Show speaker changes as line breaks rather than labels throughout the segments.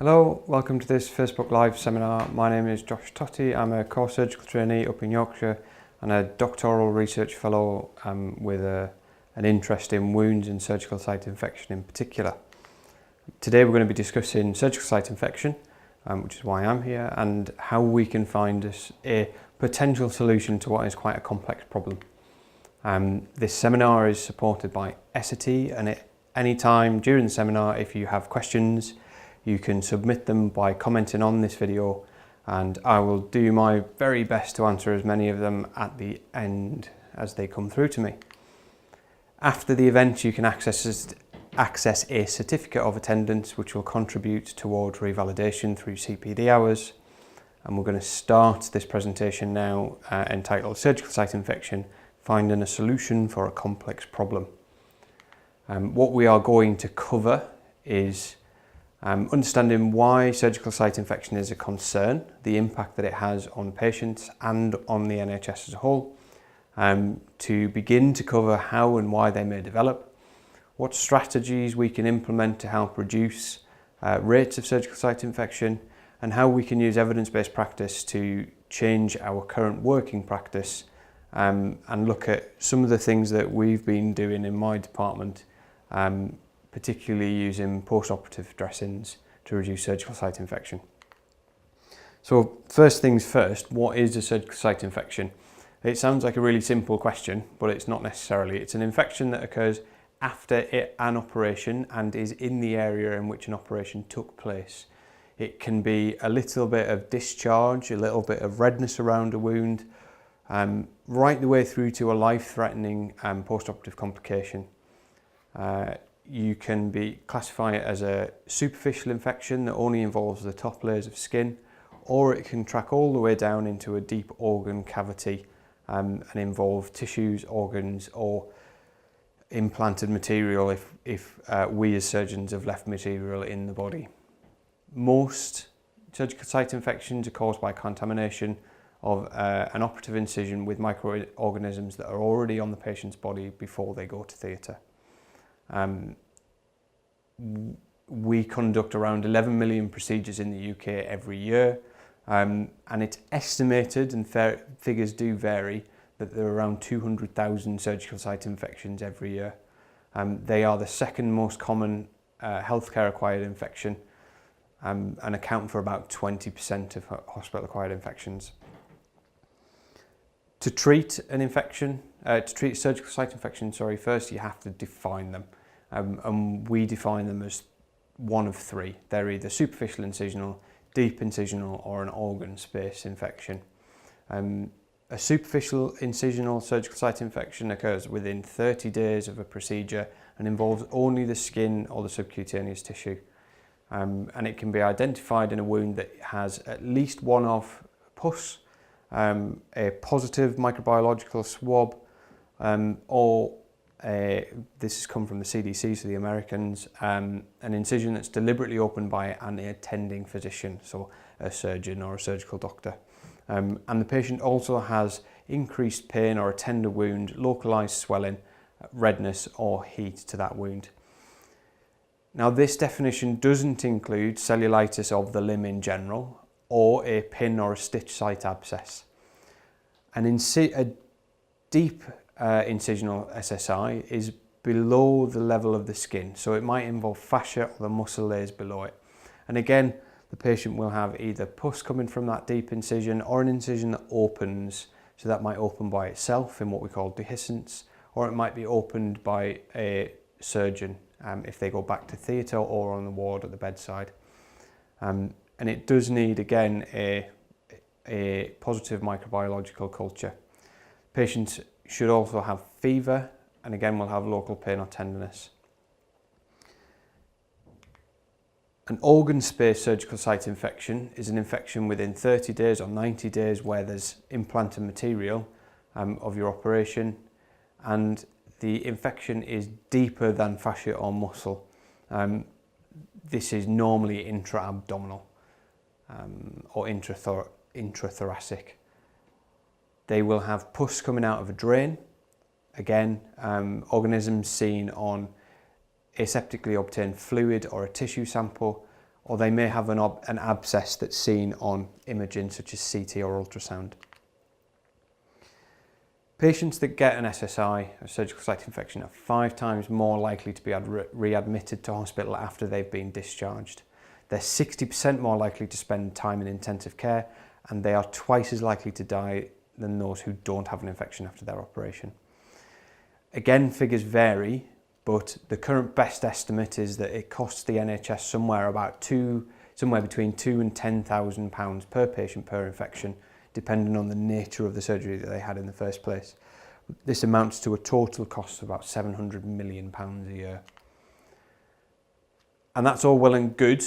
Hello, welcome to this Facebook Live seminar. My name is Josh Totty. I'm a core surgical trainee up in Yorkshire and a doctoral research fellow with an interest in wounds and surgical site infection in particular. Today we're going to be discussing surgical site infection, which is why I'm here, and how we can find a potential solution to what is quite a complex problem. This seminar is supported by Essity, and at any time during the seminar, if you have questions, you can submit them by commenting on this video, and I will do my very best to answer as many of them at the end as they come through to me. After the event, you can access a certificate of attendance which will contribute towards revalidation through CPD hours. And we're going to start this presentation now entitled Surgical Site Infection, Finding a Solution for a Complex Problem. What we are going to cover is understanding why surgical site infection is a concern, the impact that it has on patients and on the NHS as a whole, to begin to cover how and why they may develop, what strategies we can implement to help reduce rates of surgical site infection, and how we can use evidence-based practice to change our current working practice, and look at some of the things that we've been doing in my department, particularly using postoperative dressings to reduce surgical site infection. So first things first, what is a surgical site infection? It sounds like a really simple question, but it's not necessarily. It's an infection that occurs after an operation and is in the area in which an operation took place. It can be a little bit of discharge, a little bit of redness around a wound, right the way through to a life-threatening postoperative complication. You can classify it as a superficial infection that only involves the top layers of skin, or it can track all the way down into a deep organ cavity and involve tissues, organs, or implanted material if we as surgeons have left material in the body. Most surgical site infections are caused by contamination of an operative incision with microorganisms that are already on the patient's body before they go to theatre. We conduct around 11 million procedures in the UK every year, and it's estimated, and figures do vary, that there are around 200,000 surgical site infections every year. They are the second most common healthcare acquired infection, and account for about 20% of hospital acquired infections. To treat an infection, to treat a surgical site infection, first you have to define them. And we define them as one of three. They're either superficial incisional, deep incisional, or an organ space infection. A superficial incisional surgical site infection occurs within 30 days of a procedure and involves only the skin or the subcutaneous tissue. And it can be identified in a wound that has at least one of pus, a positive microbiological swab, or this has come from the CDC, so the Americans, an incision that's deliberately opened by an attending physician, so a surgeon or a surgical doctor. And the patient also has increased pain or a tender wound, localized swelling, redness or heat to that wound. Now this definition doesn't include cellulitis of the limb in general, or a pin or a stitch site abscess. A deep incisional SSI is below the level of the skin, so it might involve fascia or the muscle layers below it. And again, the patient will have either pus coming from that deep incision or an incision that opens, so that might open by itself in what we call dehiscence, or it might be opened by a surgeon if they go back to theatre or on the ward at the bedside. And it does need, again, a positive microbiological culture. Patients should also have fever, and again will have local pain or tenderness. An organ space surgical site infection is an infection within 30 days or 90 days where there's implanted material of your operation, and the infection is deeper than fascia or muscle. This is normally intra-abdominal or intrathoracic. They will have pus coming out of a drain. Again, organisms seen on aseptically obtained fluid or a tissue sample, or they may have an abscess that's seen on imaging such as CT or ultrasound. Patients that get an SSI, a surgical site infection, are 5 times more likely to be readmitted to hospital after they've been discharged. They're 60% more likely to spend time in intensive care, and they are twice as likely to die than those who don't have an infection after their operation. Again, figures vary, but the current best estimate is that it costs the NHS somewhere between £2,000 and £10,000 per patient per infection, depending on the nature of the surgery that they had in the first place. This amounts to a total cost of about £700 million a year. And that's all well and good,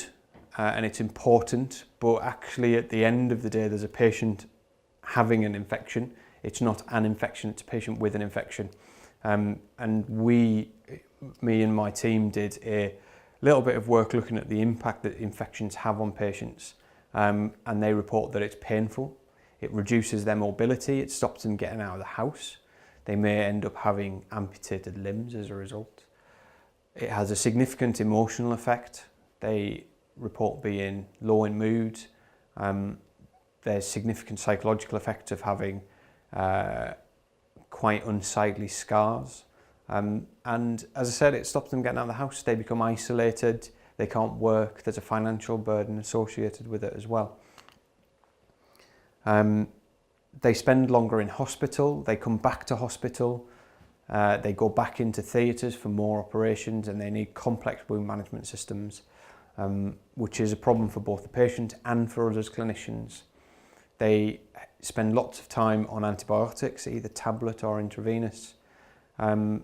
and it's important, but actually at the end of the day, there's a patient having an infection. It's not an infection, it's a patient with an infection. And me and my team did a little bit of work looking at the impact that infections have on patients, and they report that it's painful. It reduces their mobility, it stops them getting out of the house. They may end up having amputated limbs as a result. It has a significant emotional effect. They report being low in mood. There's significant psychological effects of having quite unsightly scars. And as I said, it stops them getting out of the house. They become isolated, they can't work. There's a financial burden associated with it as well. They spend longer in hospital, they come back to hospital, they go back into theatres for more operations, and they need complex wound management systems, which is a problem for both the patient and for us as clinicians. They spend lots of time on antibiotics, either tablet or intravenous. And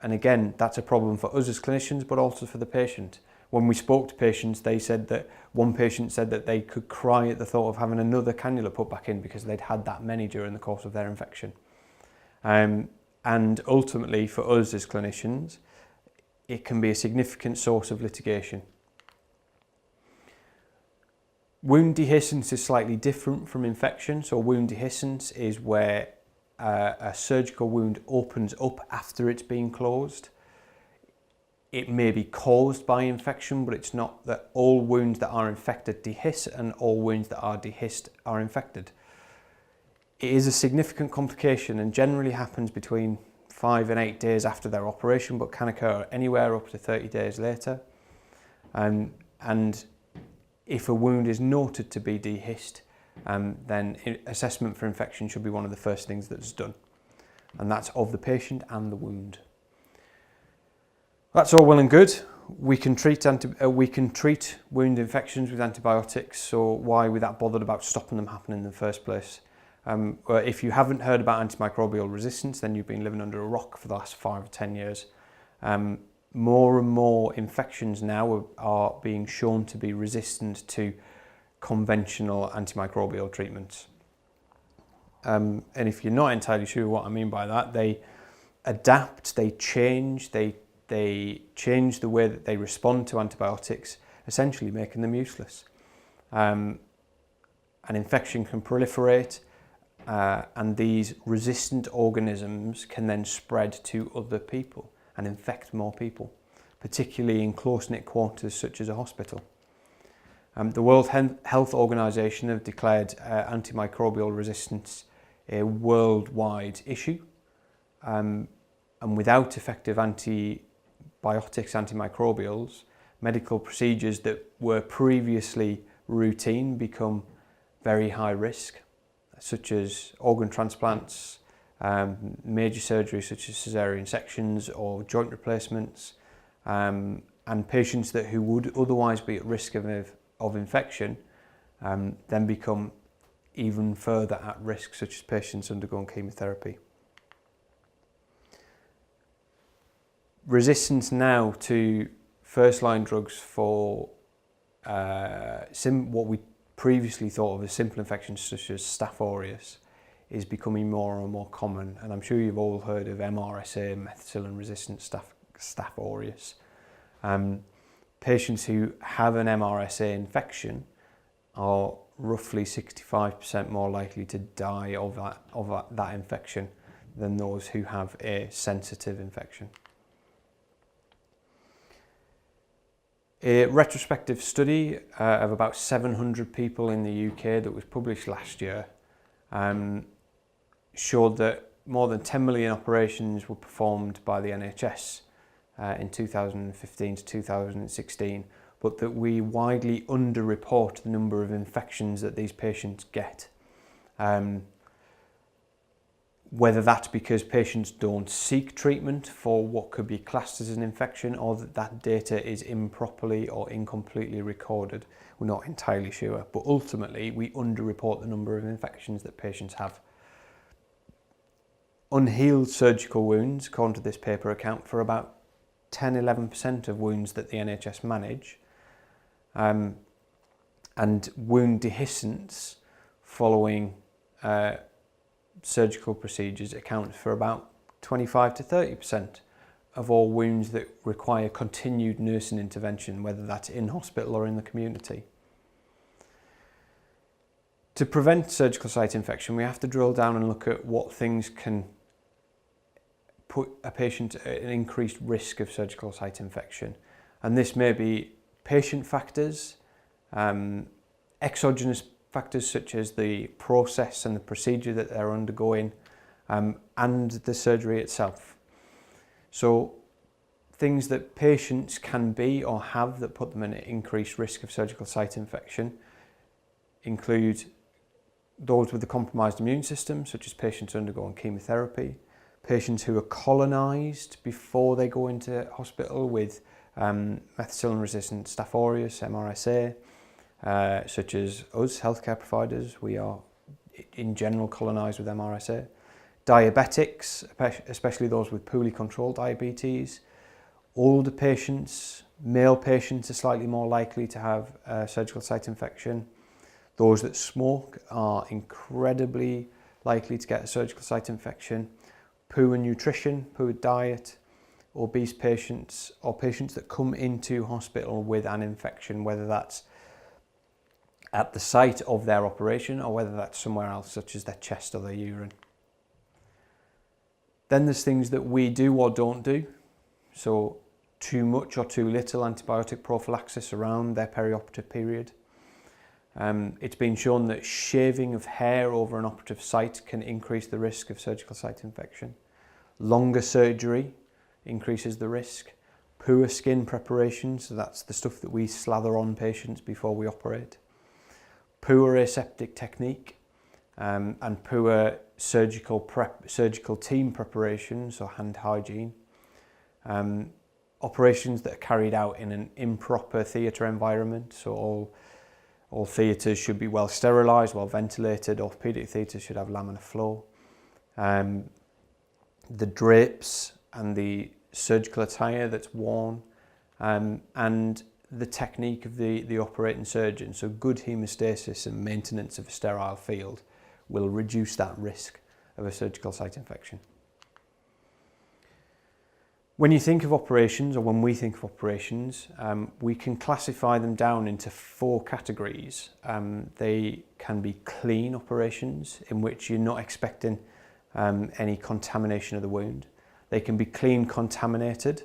again, that's a problem for us as clinicians, but also for the patient. When we spoke to patients, they said that one patient said that they could cry at the thought of having another cannula put back in because they'd had that many during the course of their infection. And ultimately, for us as clinicians, it can be a significant source of litigation. Wound dehiscence is slightly different from infection. So wound dehiscence is where a surgical wound opens up after it's been closed. It may be caused by infection, but it's not that all wounds that are infected dehisce and all wounds that are dehisced are infected. It is a significant complication and generally happens between 5 and 8 days after their operation, but can occur anywhere up to 30 days later. And if a wound is noted to be dehisced, then assessment for infection should be one of the first things that's done. And that's of the patient and the wound. That's all well and good. We can treat wound infections with antibiotics, so why are we that bothered about stopping them happening in the first place? If you haven't heard about antimicrobial resistance, then you've been living under a rock for the last 5 or 10 years. More and more infections now are being shown to be resistant to conventional antimicrobial treatments. And if you're not entirely sure what I mean by that, they adapt, they change the way that they respond to antibiotics, essentially making them useless. An infection can proliferate, and these resistant organisms can then spread to other people and infect more people, particularly in close-knit quarters such as a hospital. The World Health Organization have declared antimicrobial resistance a worldwide issue, and without effective antibiotics, antimicrobials, medical procedures that were previously routine become very high risk, such as organ transplants, major surgery such as caesarean sections or joint replacements, and patients who would otherwise be at risk of infection then become even further at risk, such as patients undergoing chemotherapy. Resistance now to first-line drugs for what we previously thought of as simple infections such as Staph aureus is becoming more and more common, and I'm sure you've all heard of MRSA, methicillin-resistant Staph aureus. Patients who have an MRSA infection are roughly 65% more likely to die of that infection than those who have a sensitive infection. A retrospective study of about 700 people in the UK that was published last year showed that more than 10 million operations were performed by the NHS in 2015 to 2016, but that we widely underreport the number of infections that these patients get. Whether that's because patients don't seek treatment for what could be classed as an infection, or that data is improperly or incompletely recorded, we're not entirely sure. But ultimately, we underreport the number of infections that patients have. Unhealed surgical wounds, according to this paper, account for about 10-11% of wounds that the NHS manage. And wound dehiscence following surgical procedures accounts for about 25 to 30% of all wounds that require continued nursing intervention, whether that's in hospital or in the community. To prevent surgical site infection, we have to drill down and look at what things can put a patient at an increased risk of surgical site infection. And this may be patient factors, exogenous factors such as the process and the procedure that they're undergoing, and the surgery itself. So things that patients can be or have that put them at an increased risk of surgical site infection include those with a compromised immune system, such as patients undergoing chemotherapy, patients who are colonised before they go into hospital with methicillin-resistant Staph aureus, MRSA, such as us, healthcare providers. We are in general colonised with MRSA. Diabetics, especially those with poorly controlled diabetes. Older patients, male patients are slightly more likely to have a surgical site infection. Those that smoke are incredibly likely to get a surgical site infection. Poor nutrition, poor diet, obese patients, or patients that come into hospital with an infection, whether that's at the site of their operation or whether that's somewhere else, such as their chest or their urine. Then there's things that we do or don't do. So too much or too little antibiotic prophylaxis around their perioperative period. It's been shown that shaving of hair over an operative site can increase the risk of surgical site infection. Longer surgery increases the risk. Poor skin preparation, so that's the stuff that we slather on patients before we operate. Poor aseptic technique, and poor surgical team preparation, so hand hygiene. Operations that are carried out in an improper theatre environment, so all theatres should be well sterilised, well ventilated. Orthopaedic theatres should have laminar flow. The drapes and the surgical attire that's worn, and the technique of the operating surgeon. So good hemostasis and maintenance of a sterile field will reduce that risk of a surgical site infection. When you think of operations, or when we think of operations, we can classify them down into 4 categories. They can be clean operations, in which you're not expecting any contamination of the wound. They can be clean contaminated,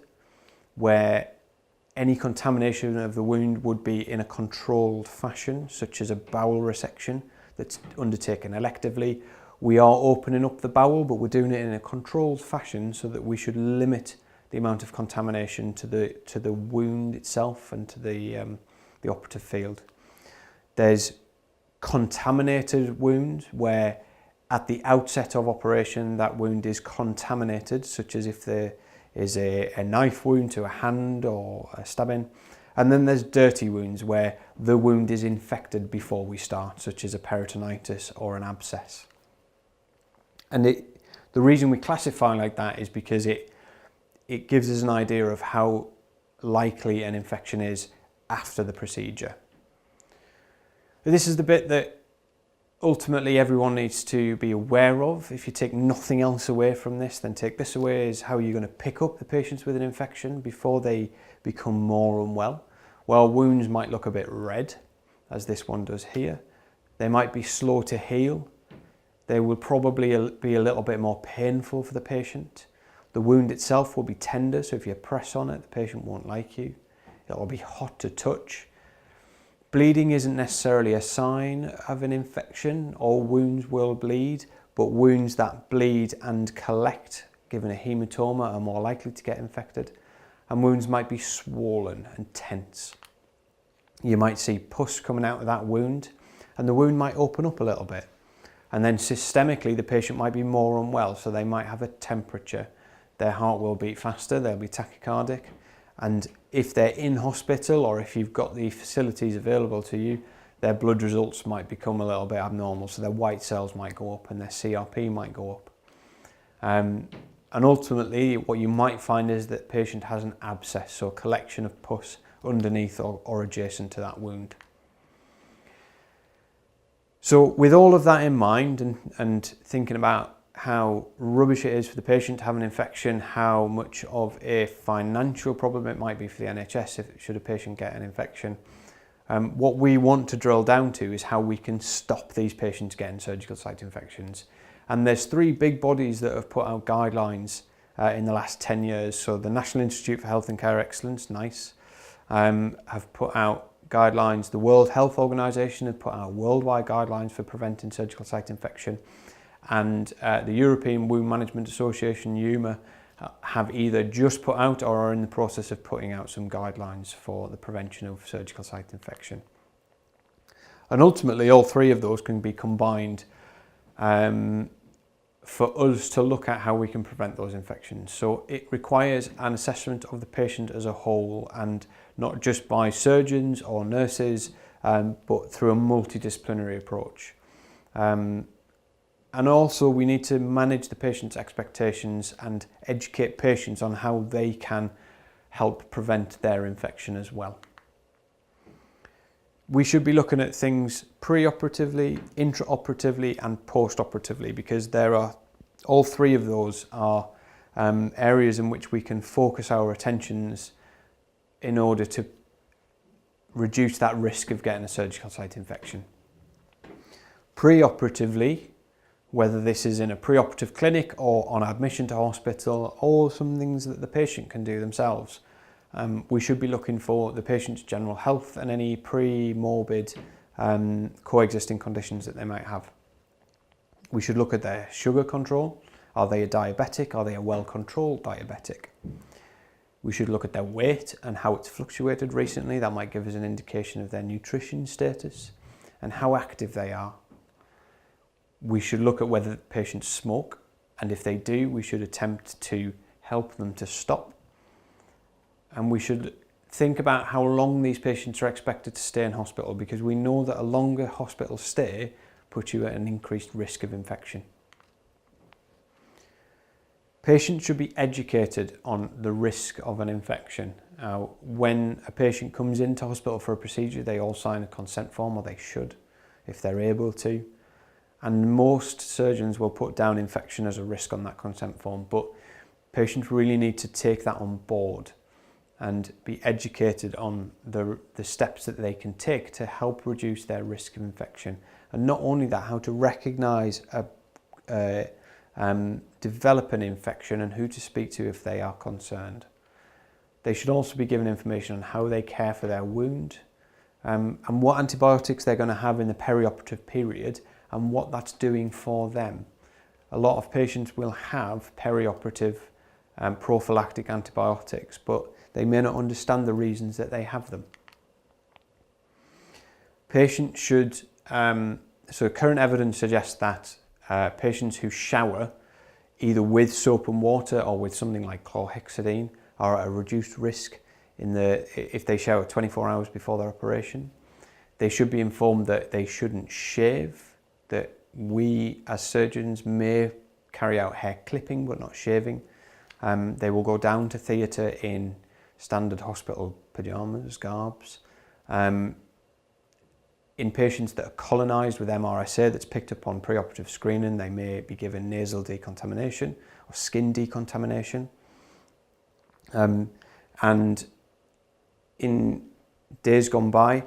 where any contamination of the wound would be in a controlled fashion, such as a bowel resection that's undertaken electively. We are opening up the bowel, but we're doing it in a controlled fashion so that we should limit the amount of contamination to the wound itself and to the operative field. There's contaminated wounds, where at the outset of operation that wound is contaminated, such as if there is a knife wound to a hand or a stabbing. And then there's dirty wounds, where the wound is infected before we start, such as a peritonitis or an abscess. And the reason we classify like that is because it gives us an idea of how likely an infection is after the procedure. This is the bit that ultimately everyone needs to be aware of. If you take nothing else away from this, then take this away: is how you're going to pick up the patients with an infection before they become more unwell. Well, wounds might look a bit red, as this one does here. They might be slow to heal. They will probably be a little bit more painful for the patient. The wound itself will be tender, so if you press on it, the patient won't like you. it'll be hot to touch. Bleeding isn't necessarily a sign of an infection. All wounds will bleed, but wounds that bleed and collect, given a hematoma, are more likely to get infected. And wounds might be swollen and tense. You might see pus coming out of that wound, and the wound might open up a little bit. And then systemically, the patient might be more unwell, so they might have a temperature. Their heart will beat faster, they'll be tachycardic. And if they're in hospital, or if you've got the facilities available to you, their blood results might become a little bit abnormal. So their white cells might go up and their CRP might go up. And ultimately, what you might find is that the patient has an abscess, so a collection of pus underneath or adjacent to that wound. So with all of that in mind, and thinking about how rubbish it is for the patient to have an infection, how much of a financial problem it might be for the NHS should a patient get an infection, what we want to drill down to is how we can stop these patients getting surgical site infections. And there's 3 big bodies that have put out guidelines in the last 10 years. So the National Institute for Health and Care Excellence, NICE, have put out guidelines. The World Health Organization have put out worldwide guidelines for preventing surgical site infection. And the European Wound Management Association, EWMA, have either just put out or are in the process of putting out some guidelines for the prevention of surgical site infection. And ultimately, all 3 of those can be combined for us to look at how we can prevent those infections. So it requires an assessment of the patient as a whole, and not just by surgeons or nurses, but through a multidisciplinary approach. And also we need to manage the patient's expectations and educate patients on how they can help prevent their infection as well. We should be looking at things pre-operatively, intraoperatively and post-operatively, because all 3 of those are areas in which we can focus our attentions in order to reduce that risk of getting a surgical site infection. Pre-operatively, whether this is in a pre-operative clinic or on admission to hospital, or some things that the patient can do themselves, we should be looking for the patient's general health and any pre-morbid coexisting conditions that they might have. We should look at their sugar control. Are they a diabetic? Are they a well-controlled diabetic? We should look at their weight and how it's fluctuated recently. That might give us an indication of their nutrition status and how active they are. We should look at whether patients smoke, and if they do, we should attempt to help them to stop. And we should think about how long these patients are expected to stay in hospital, because we know that a longer hospital stay puts you at an increased risk of infection. Patients should be educated on the risk of an infection. When a patient comes into hospital for a procedure, they all sign a consent form, or they should, if they're able to. And most surgeons will put down infection as a risk on that consent form, but patients really need to take that on board and be educated on the steps that they can take to help reduce their risk of infection. And not only that, how to recognise develop an infection and who to speak to if they are concerned. They should also be given information on how they care for their wound, and what antibiotics they're going to have in the perioperative period and what that's doing for them. A lot of patients will have perioperative prophylactic antibiotics, but they may not understand the reasons that they have them. Patients should, so current evidence suggests that patients who shower either with soap and water or with something like chlorhexidine are at a reduced risk if they shower 24 hours before their operation. They should be informed that they shouldn't shave, that we as surgeons may carry out hair clipping but not shaving. They will go down to theatre in standard hospital pyjamas, garbs. In patients that are colonised with MRSA that's picked up on preoperative screening, they may be given nasal decontamination or skin decontamination. And in days gone by,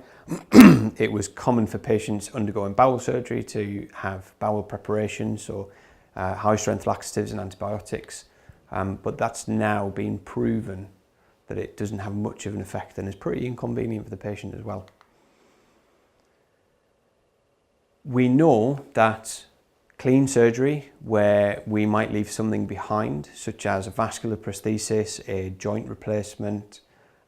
it was common for patients undergoing bowel surgery to have bowel preparation, so high strength laxatives and antibiotics. But that's now been proven that it doesn't have much of an effect and is pretty inconvenient for the patient as well. We know that clean surgery, where we might leave something behind, such as a vascular prosthesis, a joint replacement,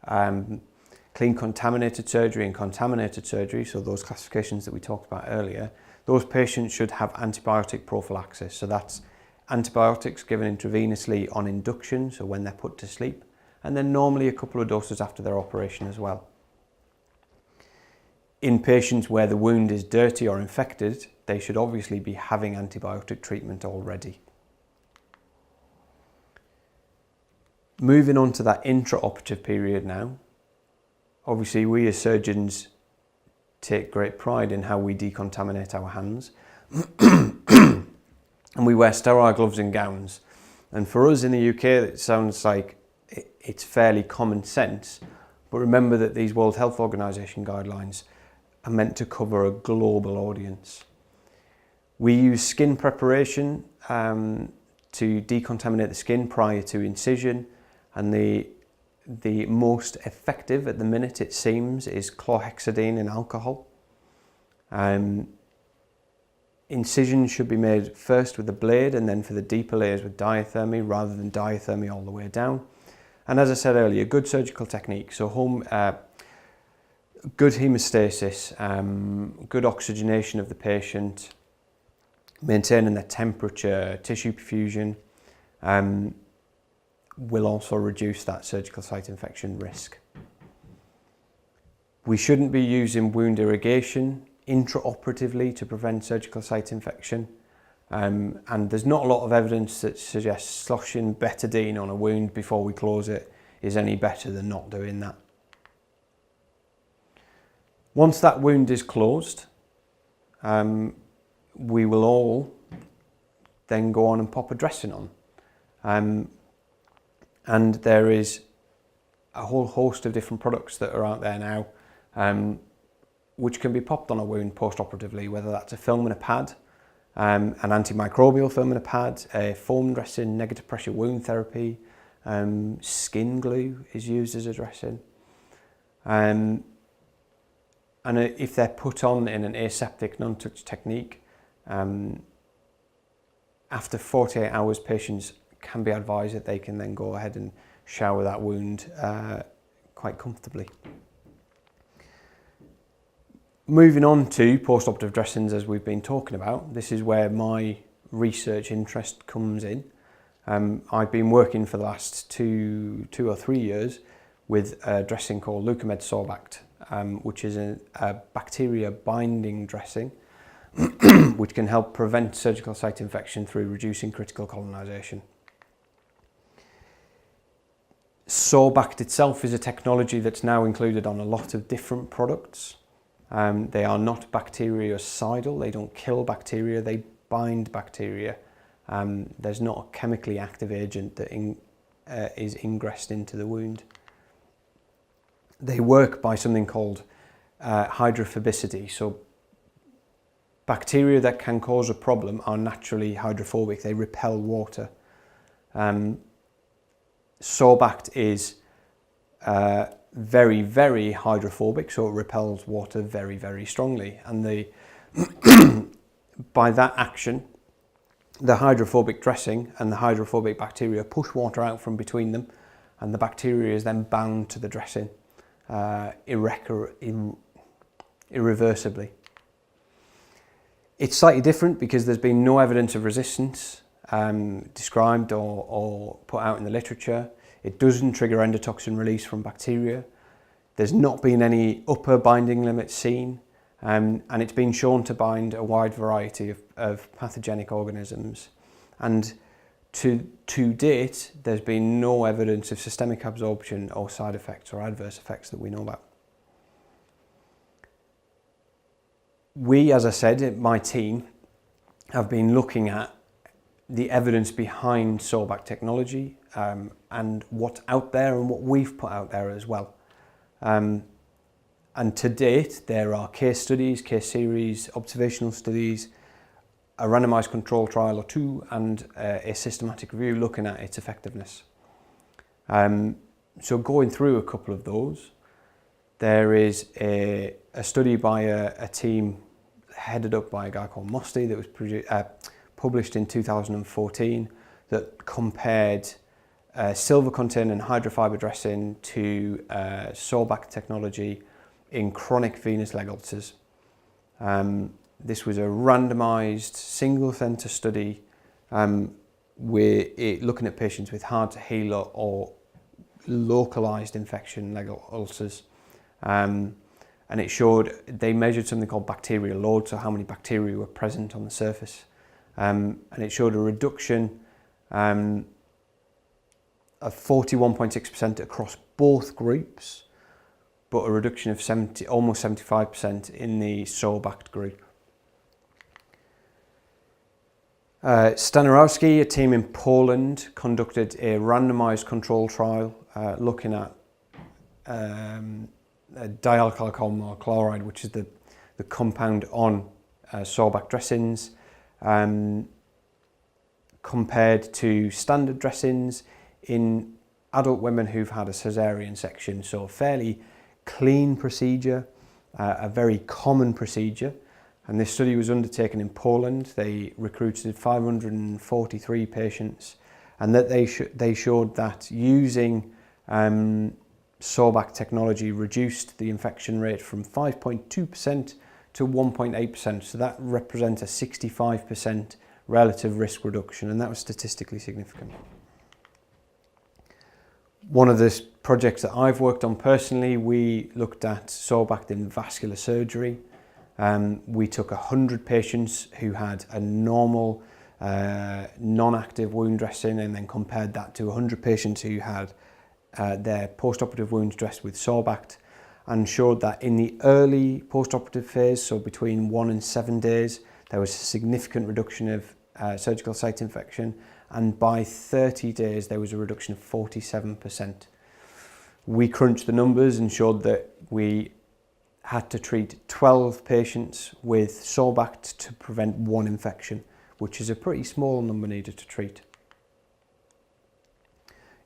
clean contaminated surgery and contaminated surgery, so those classifications that we talked about earlier, those patients should have antibiotic prophylaxis. So that's antibiotics given intravenously on induction, so when they're put to sleep, and then normally a couple of doses after their operation as well. In patients where the wound is dirty or infected, they should obviously be having antibiotic treatment already. Moving on to that intraoperative period now, obviously we as surgeons take great pride in how we decontaminate our hands and we wear sterile gloves and gowns. And for us in the UK, it sounds like it's fairly common sense, but remember that these World Health Organization guidelines are meant to cover a global audience. We use skin preparation to decontaminate the skin prior to incision, and the most effective at the minute, it seems, is chlorhexidine in alcohol. Incisions should be made first with the blade and then for the deeper layers with diathermy, rather than diathermy all the way down. And as I said earlier, good surgical technique, so good hemostasis, good oxygenation of the patient, maintaining their temperature, tissue perfusion, will also reduce that surgical site infection risk. We shouldn't be using wound irrigation intraoperatively to prevent surgical site infection. And there's not a lot of evidence that suggests sloshing betadine on a wound before we close it is any better than not doing that. Once that wound is closed, we will all then go on and pop a dressing on. And there is a whole host of different products that are out there now, which can be popped on a wound post-operatively, whether that's a film and a pad, an antimicrobial film and a pad, a foam dressing, negative pressure wound therapy, skin glue is used as a dressing. And if they're put on in an aseptic, non-touch technique, after 48 hours, patients can be advised that they can then go ahead and shower that wound quite comfortably. Moving on to post-operative dressings, as we've been talking about, this is where my research interest comes in. I've been working for the last two or 3 years with a dressing called Leukomed Sawback, which is a bacteria binding dressing which can help prevent surgical site infection through reducing critical colonisation. Sawback itself is a technology that's now included on a lot of different products. They are not bactericidal, they don't kill bacteria, they bind bacteria. There's not a chemically active agent that is ingressed into the wound. They work by something called hydrophobicity. So bacteria that can cause a problem are naturally hydrophobic, they repel water. Sawback is very, very hydrophobic, so it repels water very, very strongly. And by that action, the hydrophobic dressing and the hydrophobic bacteria push water out from between them, and the bacteria is then bound to the dressing irreversibly. It's slightly different because there's been no evidence of resistance described or put out in the literature. It doesn't trigger endotoxin release from bacteria. There's not been any upper binding limit seen, and it's been shown to bind a wide variety of pathogenic organisms. And to date, there's been no evidence of systemic absorption or side effects or adverse effects that we know about. We, as I said, my team, have been looking at the evidence behind Sawback technology and what's out there and what we've put out there as well. And to date, there are case studies, case series, observational studies, a randomized control trial or two, and a systematic review looking at its effectiveness. So going through a couple of those, there is a study by a team headed up by a guy called Mosty that was published in 2014 that compared silver containing hydrofiber dressing to Sawback technology in chronic venous leg ulcers. This was a randomised single centre study looking at patients with hard to heal or localised infection leg ulcers. And it showed, they measured something called bacterial load, so how many bacteria were present on the surface. And it showed a reduction of 41.6% across both groups, but a reduction of almost 75% in the Sawback group. Stanarowski, a team in Poland, conducted a randomised control trial looking at dialkyl chloride, which is the compound on Sawback dressings, compared to standard dressings in adult women who've had a caesarean section. So a fairly clean procedure, a very common procedure. And this study was undertaken in Poland. They recruited 543 patients, and that they showed that using Sawback technology reduced the infection rate from 5.2% to 1.8%. So that represents a 65% relative risk reduction, and that was statistically significant. One of the projects that I've worked on personally, we looked at Sawback in vascular surgery. We took 100 patients who had a normal non-active wound dressing and then compared that to 100 patients who had their post-operative wounds dressed with Sawback, and showed that in the early post-operative phase, so between 1 and 7 days, there was a significant reduction of surgical site infection, and by 30 days there was a reduction of 47%. We crunched the numbers and showed that we had to treat 12 patients with Sawback to prevent 1 infection, which is a pretty small number needed to treat.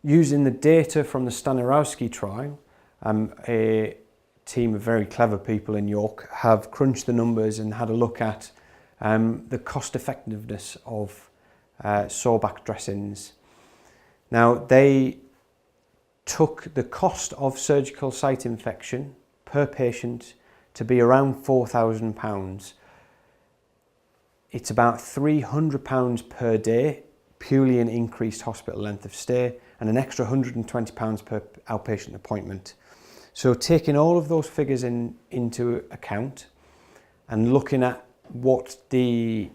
Using the data from the Stanarowski trial, a team of very clever people in York have crunched the numbers and had a look at the cost effectiveness of Sawback dressings. Now, they took the cost of surgical site infection per patient to be around £4,000. It's about £300 per day, purely an increased hospital length of stay, and an extra £120 per outpatient appointment. So taking all of those figures into account and looking at what the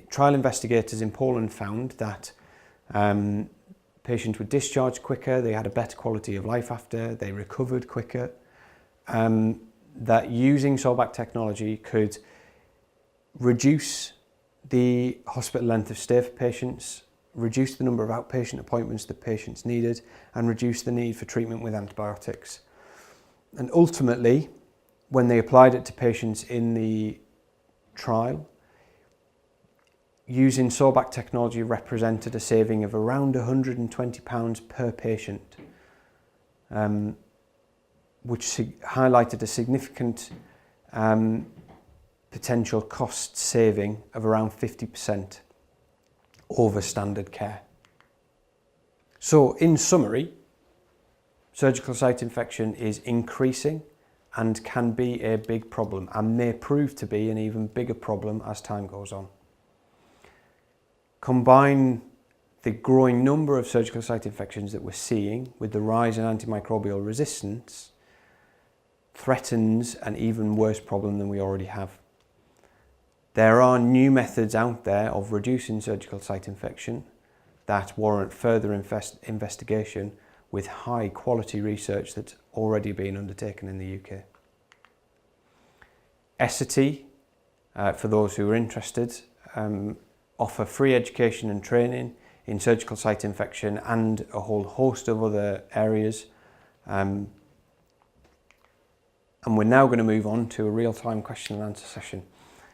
trial investigators in Poland found, that patients were discharged quicker, they had a better quality of life after, they recovered quicker, that using Sawback technology could reduce the hospital length of stay for patients, reduce the number of outpatient appointments that patients needed, and reduce the need for treatment with antibiotics. And ultimately, when they applied it to patients in the trial, using Sawback technology represented a saving of around £120 per patient, which highlighted a significant potential cost saving of around 50% over standard care. So in summary, surgical site infection is increasing and can be a big problem, and may prove to be an even bigger problem as time goes on. Combine the growing number of surgical site infections that we're seeing with the rise in antimicrobial resistance, threatens an even worse problem than we already have. There are new methods out there of reducing surgical site infection that warrant further investigation, with high quality research that's already been undertaken in the UK. Essity, for those who are interested, offer free education and training in surgical site infection and a whole host of other areas. And we're now going to move on to a real-time question and answer session.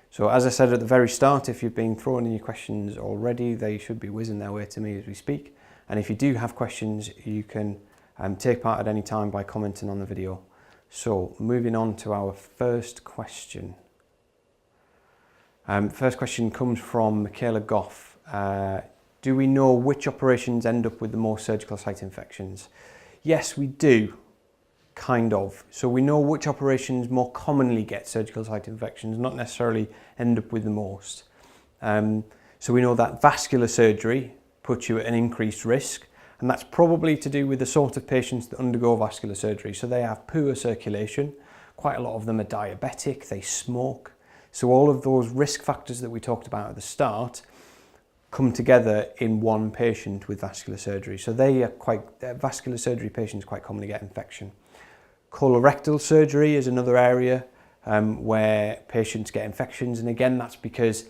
So as I said at the very start, if you've been throwing in your questions already, they should be whizzing their way to me as we speak. And if you do have questions, you can take part at any time by commenting on the video. So moving on to our first question. First question comes from Michaela Goff. Do we know which operations end up with the most surgical site infections? Yes, we do, kind of. So we know which operations more commonly get surgical site infections, not necessarily end up with the most. So we know that vascular surgery puts you at an increased risk, and that's probably to do with the sort of patients that undergo vascular surgery. So they have poor circulation, quite a lot of them are diabetic, they smoke. So all of those risk factors that we talked about at the start come together in one patient with vascular surgery. So vascular surgery patients quite commonly get infection. Colorectal surgery is another area where patients get infections, and again that's because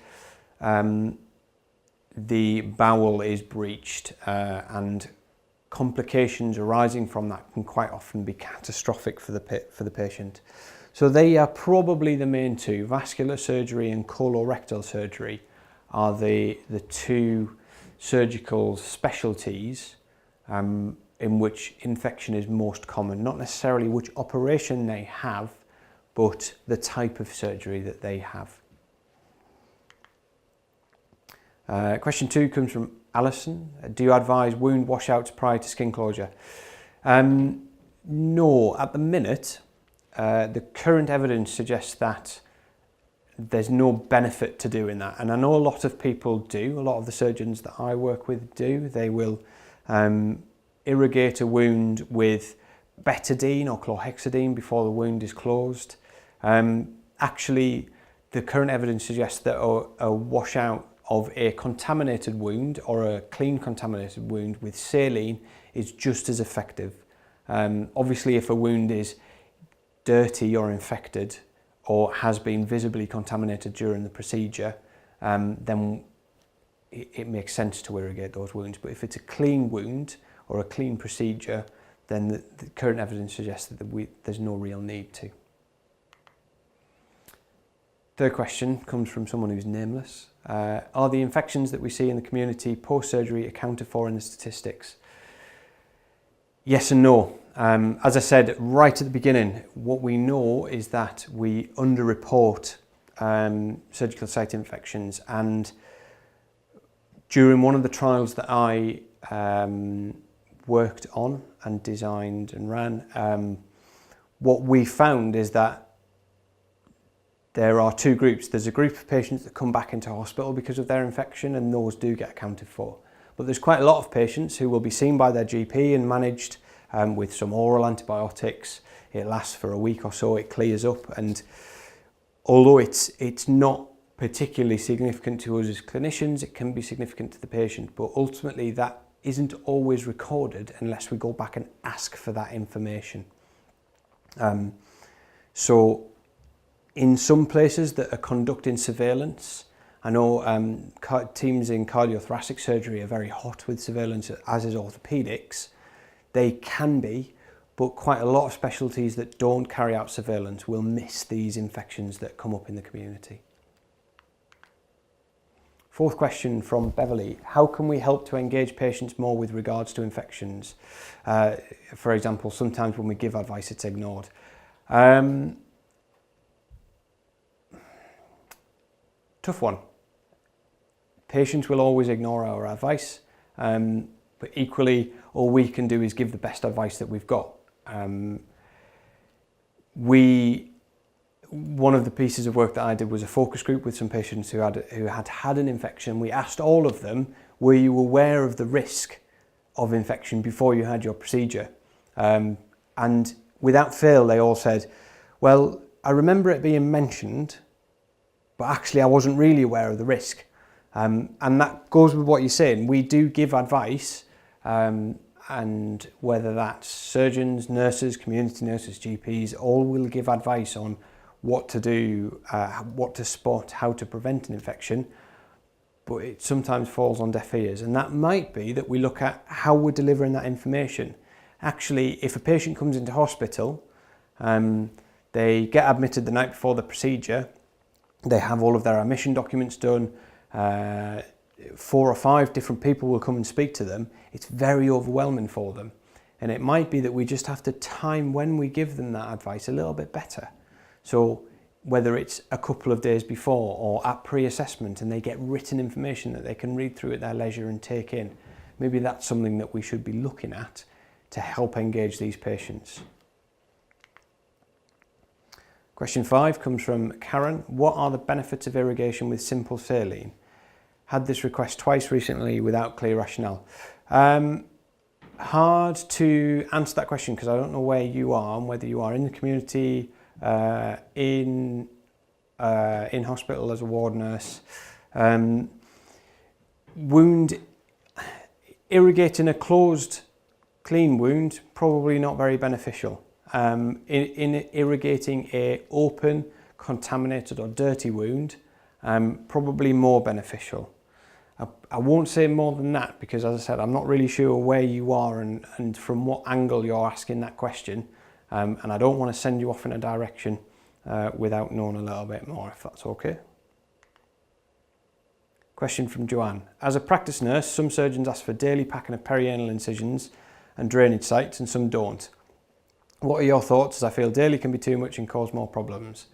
the bowel is breached and complications arising from that can quite often be catastrophic for the patient. So they are probably the main two. Vascular surgery and colorectal surgery are the two surgical specialties in which infection is most common. Not necessarily which operation they have, but the type of surgery that they have. Question 2 comes from Alison. Do you advise wound washouts prior to skin closure? No, at the minute, the current evidence suggests that there's no benefit to doing that. And I know a lot of people do, a lot of the surgeons that I work with do. They will irrigate a wound with betadine or chlorhexidine before the wound is closed. Actually, the current evidence suggests that a washout of a contaminated wound or a clean contaminated wound with saline is just as effective. Obviously, if a wound is dirty or infected or has been visibly contaminated during the procedure, then it makes sense to irrigate those wounds. But if it's a clean wound or a clean procedure, then the current evidence suggests that there's no real need to. Third question comes from someone who's nameless. Are the infections that we see in the community post-surgery accounted for in the statistics? Yes and no. As I said right at the beginning, what we know is that we underreport surgical site infections, and during one of the trials that I worked on and designed and ran, what we found is that there are two groups. There's a group of patients that come back into hospital because of their infection, and those do get accounted for. But there's quite a lot of patients who will be seen by their GP and managed with some oral antibiotics. It lasts for a week or so, it clears up, and although it's not particularly significant to us as clinicians, it can be significant to the patient, but ultimately that isn't always recorded unless we go back and ask for that information. So in some places that are conducting surveillance, I know teams in cardiothoracic surgery are very hot with surveillance, as is orthopedics. They can be, but quite a lot of specialties that don't carry out surveillance will miss these infections that come up in the community. Fourth question from Beverly. How can we help to engage patients more with regards to infections? For example, sometimes when we give advice, it's ignored. Tough one. Patients will always ignore our advice, but equally all we can do is give the best advice that we've got. One of the pieces of work that I did was a focus group with some patients who had an infection. We asked all of them, were you aware of the risk of infection before you had your procedure? And without fail, they all said, well, I remember it being mentioned, but actually I wasn't really aware of the risk. And that goes with what you're saying. We do give advice, and whether that's surgeons, nurses, community nurses, GPs, all will give advice on what to do, what to spot, how to prevent an infection, but it sometimes falls on deaf ears. And that might be that we look at how we're delivering that information. Actually, if a patient comes into hospital, they get admitted the night before the procedure, they have all of their admission documents done, 4 or 5 different people will come and speak to them, it's very overwhelming for them. And it might be that we just have to time when we give them that advice a little bit better. So whether it's a couple of days before or at pre-assessment and they get written information that they can read through at their leisure and take in, maybe that's something that we should be looking at to help engage these patients. Question 5 comes from Karen. What are the benefits of irrigation with simple saline? Had this request twice recently without clear rationale. Hard to answer that question because I don't know where you are and whether you are in the community, in hospital as a ward nurse. Irrigating a closed, clean wound, probably not very beneficial. In irrigating a open, contaminated or dirty wound, probably more beneficial. I won't say more than that because, as I said, I'm not really sure where you are and from what angle you're asking that question, and I don't want to send you off in a direction without knowing a little bit more, if that's okay. Question from Joanne. As a practice nurse, some surgeons ask for daily packing of perianal incisions and drainage sites and some don't. What are your thoughts, as I feel daily can be too much and cause more problems?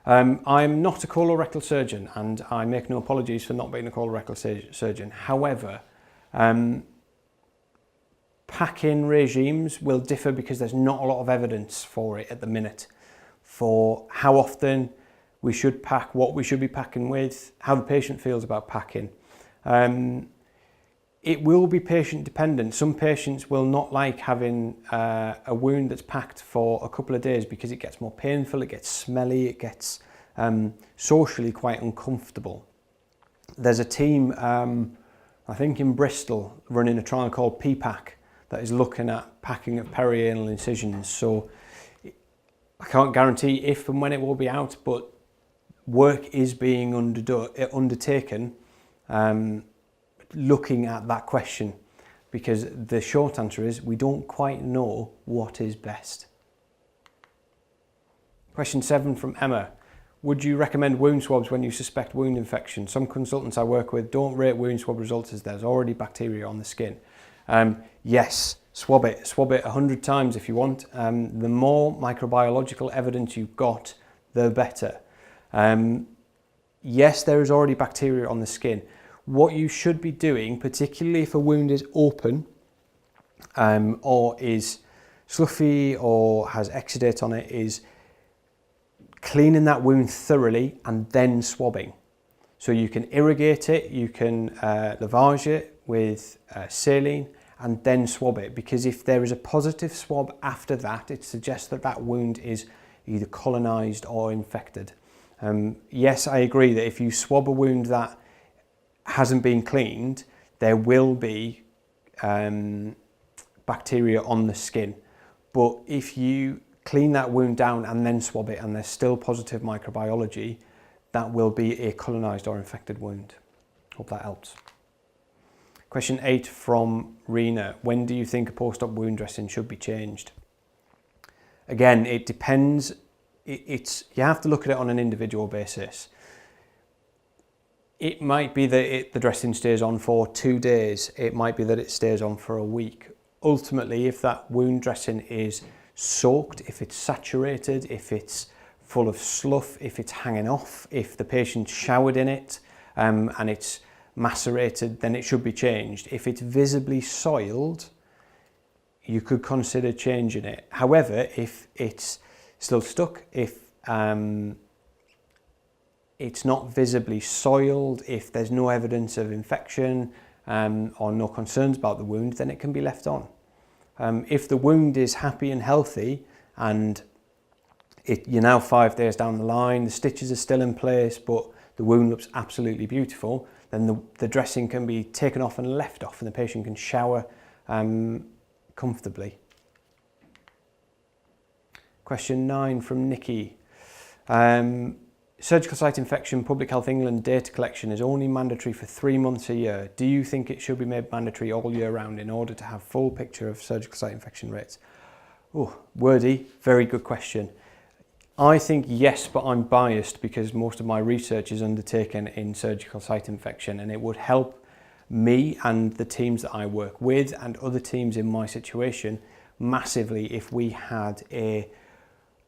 I'm not a colorectal surgeon and I make no apologies for not being a colorectal surgeon. However, pack-in regimes will differ because there's not a lot of evidence for it at the minute, for how often we should pack, what we should be packing with, how the patient feels about packing. It will be patient dependent. Some patients will not like having a wound that's packed for a couple of days because it gets more painful, it gets smelly, it gets socially quite uncomfortable. There's a team, I think in Bristol, running a trial called PPAC that is looking at packing of perianal incisions. So I can't guarantee if and when it will be out, but work is being undertaken looking at that question, because the short answer is we don't quite know what is best. Question 7 from Emma. Would you recommend wound swabs when you suspect wound infection? Some consultants I work with don't rate wound swab results as there's already bacteria on the skin. Yes, swab it 100 times if you want. The more microbiological evidence you've got, the better. Yes, there is already bacteria on the skin. What you should be doing, particularly if a wound is open or is sloughy or has exudate on it, is cleaning that wound thoroughly and then swabbing. So you can irrigate it, you can lavage it with saline and then swab it, because if there is a positive swab after that, it suggests that that wound is either colonised or infected. Yes, I agree that if you swab a wound that hasn't been cleaned, there will be bacteria on the skin. But if you clean that wound down and then swab it and there's still positive microbiology, that will be a colonised or infected wound. Hope that helps. Question 8 from Rena. When do you think a post-op wound dressing should be changed? Again, it depends. You have to look at it on an individual basis. It might be that the dressing stays on for 2 days. It might be that it stays on for a week. Ultimately, if that wound dressing is soaked, if it's saturated, if it's full of slough, if it's hanging off, if the patient showered in it and it's macerated, then it should be changed. If it's visibly soiled, you could consider changing it. However, if it's still stuck, if it's not visibly soiled, if there's no evidence of infection or no concerns about the wound, then it can be left on. If the wound is happy and healthy and you're now 5 days down the line, the stitches are still in place, but the wound looks absolutely beautiful, then the dressing can be taken off and left off and the patient can shower comfortably. Question 9 from Nikki. Surgical site infection, Public Health England data collection is only mandatory for 3 months a year. Do you think it should be made mandatory all year round in order to have full picture of surgical site infection rates? Oh, wordy, very good question. I think yes, but I'm biased because most of my research is undertaken in surgical site infection, and it would help me and the teams that I work with and other teams in my situation massively if we had a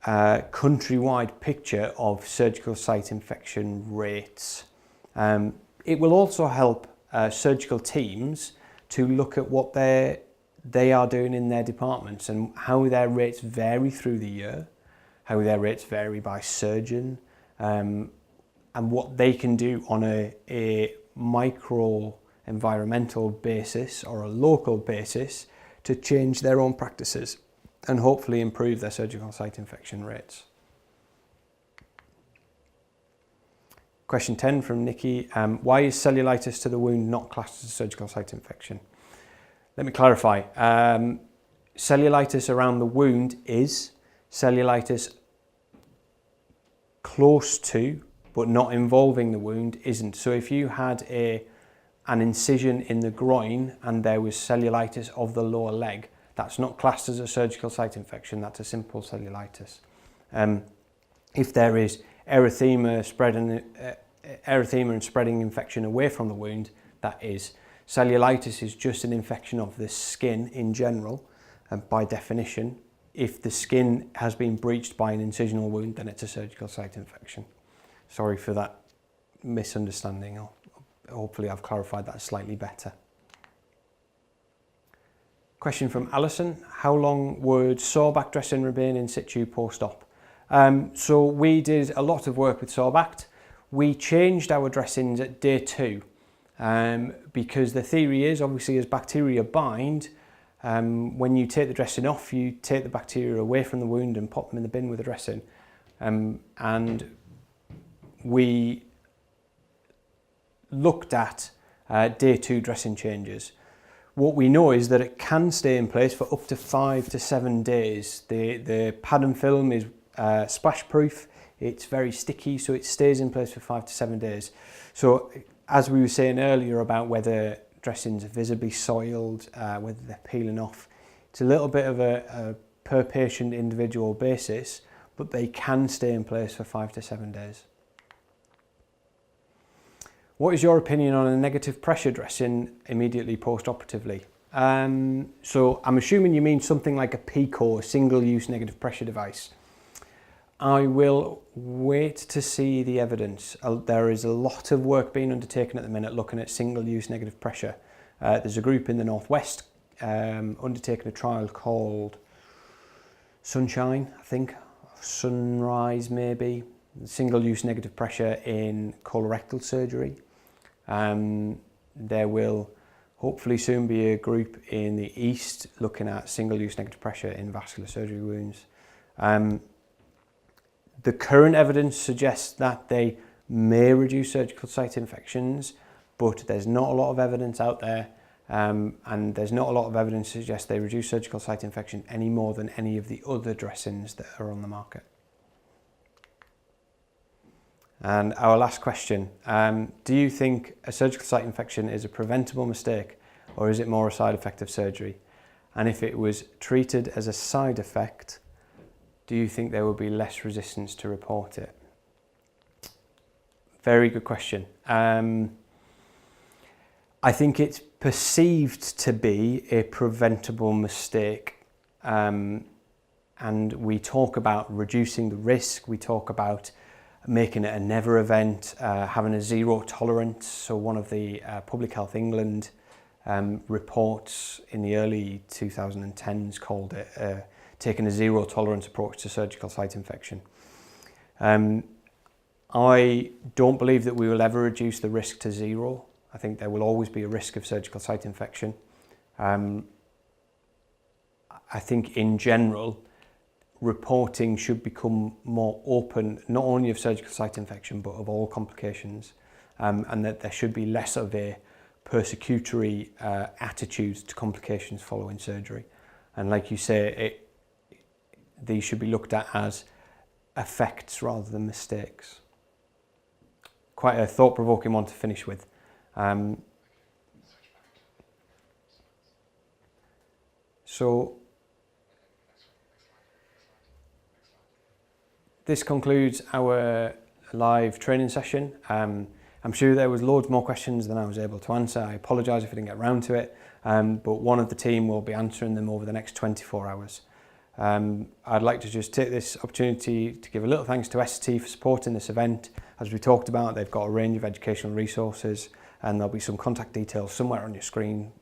countrywide picture of surgical site infection rates. It will also help surgical teams to look at what they are doing in their departments and how their rates vary through the year, how their rates vary by surgeon, and what they can do on a micro environmental basis or a local basis to change their own practices and hopefully improve their surgical site infection rates. Question 10 from Nikki. Why is cellulitis to the wound not classed as a surgical site infection? Let me clarify. Cellulitis around the wound is cellulitis close to but not involving the wound isn't. So if you had an incision in the groin and there was cellulitis of the lower leg, that's not classed as a surgical site infection, that's a simple cellulitis. If there is erythema and spreading infection away from the wound, that is. Cellulitis is just an infection of the skin in general, and by definition, if the skin has been breached by an incisional wound, then it's a surgical site infection. Sorry for that misunderstanding. Hopefully I've clarified that slightly better. Question from Alison. How long would Sawback dressing remain in situ post-op? So we did a lot of work with Sawback. We changed our dressings at day 2 because the theory is, obviously, as bacteria bind, when you take the dressing off, you take the bacteria away from the wound and pop them in the bin with the dressing. And we looked at day 2 dressing changes. What we know is that it can stay in place for up to 5 to 7 days. The pad and film is splash proof, it's very sticky, so it stays in place for 5 to 7 days. So as we were saying earlier about whether dressings are visibly soiled, whether they're peeling off, it's a little bit of a per patient individual basis, but they can stay in place for 5 to 7 days. What is your opinion on a negative pressure dressing immediately post-operatively? So I'm assuming you mean something like a PICO, single-use negative pressure device. I will wait to see the evidence. There is a lot of work being undertaken at the minute looking at single-use negative pressure. There's a group in the Northwest undertaking a trial called Sunshine, I think, Sunrise maybe, single-use negative pressure in colorectal surgery. There will hopefully soon be a group in the East looking at single-use negative pressure in vascular surgery wounds. The current evidence suggests that they may reduce surgical site infections, but there's not a lot of evidence out there, and there's not a lot of evidence to suggest they reduce surgical site infection any more than any of the other dressings that are on the market. And our last question, do you think a surgical site infection is a preventable mistake, or is it more a side effect of surgery? And if it was treated as a side effect, do you think there would be less resistance to report it? Very good question. I think it's perceived to be a preventable mistake. And we talk about reducing the risk, we talk about making it a never event, having a zero tolerance. So one of the Public Health England reports in the early 2010s called it taking a zero tolerance approach to surgical site infection. I don't believe that we will ever reduce the risk to zero. I think there will always be a risk of surgical site infection. I think in general, reporting should become more open, not only of surgical site infection, but of all complications, and that there should be less of a persecutory attitude to complications following surgery. And like you say, these should be looked at as effects rather than mistakes. Quite a thought-provoking one to finish with. So this concludes our live training session. I'm sure there was loads more questions than I was able to answer. I apologise if I didn't get around to it, but one of the team will be answering them over the next 24 hours. I'd like to just take this opportunity to give a little thanks to ST for supporting this event. As we talked about, they've got a range of educational resources, and there'll be some contact details somewhere on your screen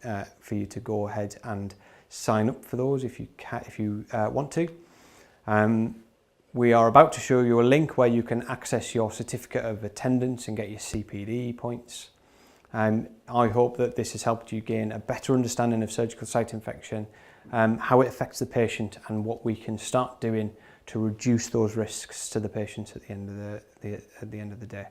for you to go ahead and sign up for those if you want to. We are about to show you a link where you can access your certificate of attendance and get your CPD points. I hope that this has helped you gain a better understanding of surgical site infection, how it affects the patient, and what we can start doing to reduce those risks to the patients at the end of the day.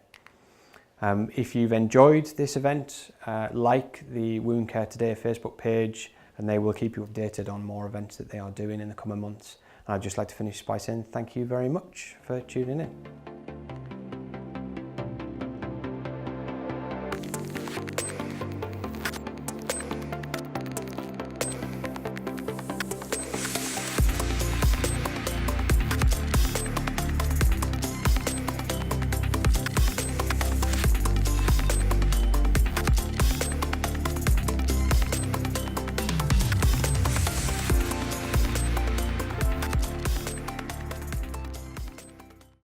If you've enjoyed this event, like the Wound Care Today Facebook page, and they will keep you updated on more events that they are doing in the coming months. And I'd just like to finish by saying thank you very much for tuning in.